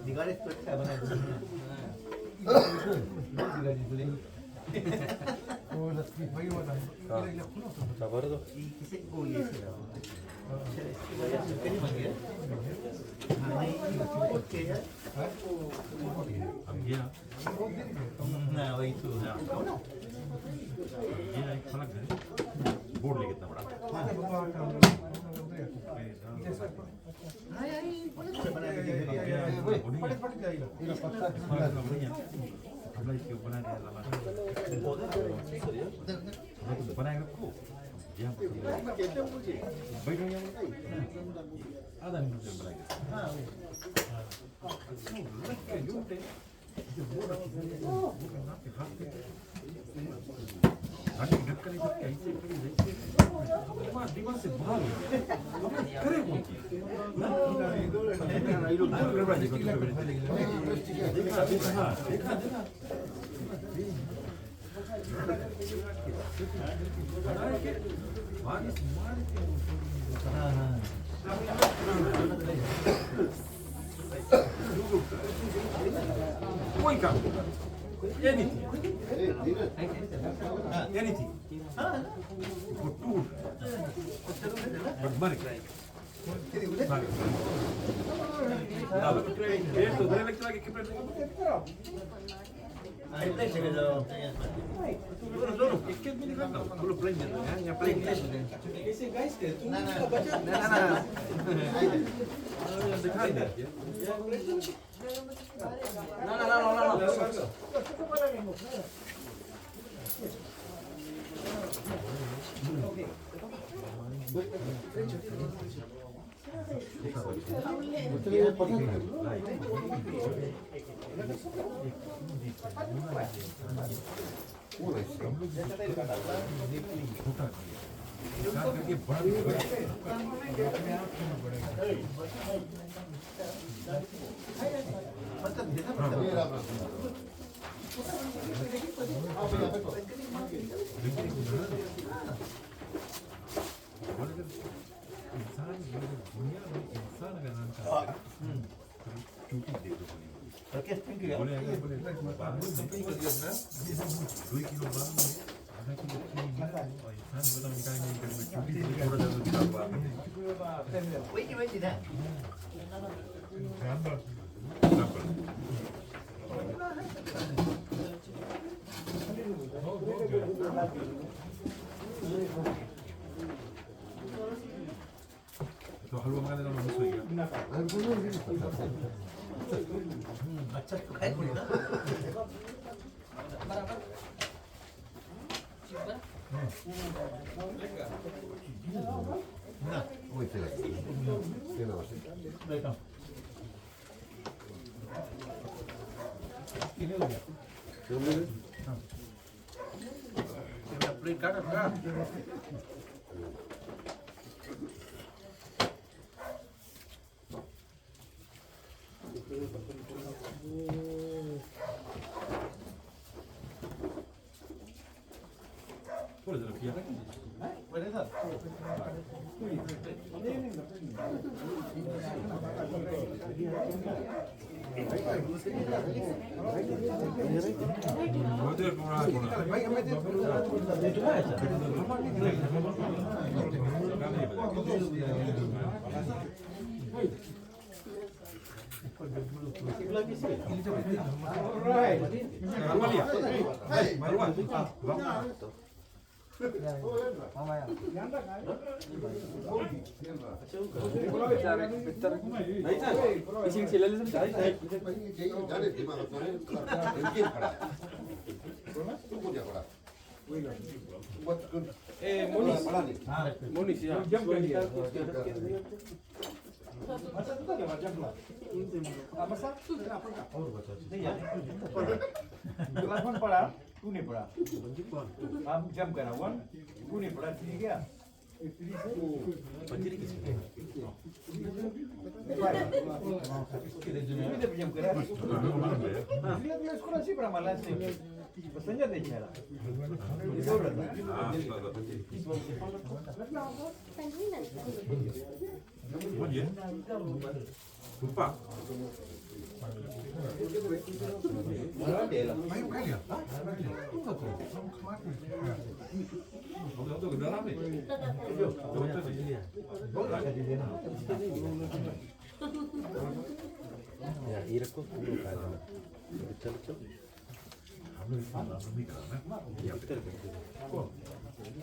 दीवार एक अच्छा बना किसी को ये वही तो ये एक फलक है बोर्ड लेके इतना बड़ा बनाए रखो आधा मिनट में बनाएंगे दिमाग से बाहर करे कौन कोई काम anything for tour but money तो हलवा मंगा देना मस्त हो गया अच्छा तो खाए कोई ना ना वही चला ये ना बैठो कितने हो गया प्लेट काट का थोड़ा जरा किया बड़े साहब जाने दिमाग तो है इनके खड़ा तू को जा खड़ा बस ए मोनिस बड़ा नहीं मोनिस या जंप कर लिया अच्छा तो क्या बात जंप अब बस और बचा नहीं यार क्लास 1 पढ़ा 2 नहीं पढ़ा आप जंप करा 1 2 नहीं पढ़ा 3 गया 3 से पंजरी किसी जंप करा इसको अच्छी पढ़ा माला से संजय नहीं चला 뭐지? 국밥. 아유 칼이야. 어디 그다음에. Ya, 이렇게 불로 가야 되나? 저렇게? 아무니까.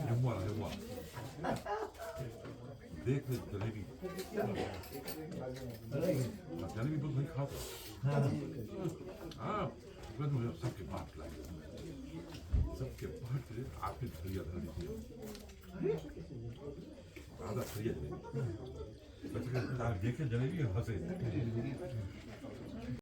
영무하나 영무하. देख जलेबी जलेबी बहुत नहीं खाता हाँ सबके बात लाए सबके बात आपने धरिया धर दी आधा धरिया बच्चे देखे जलेबी हंसे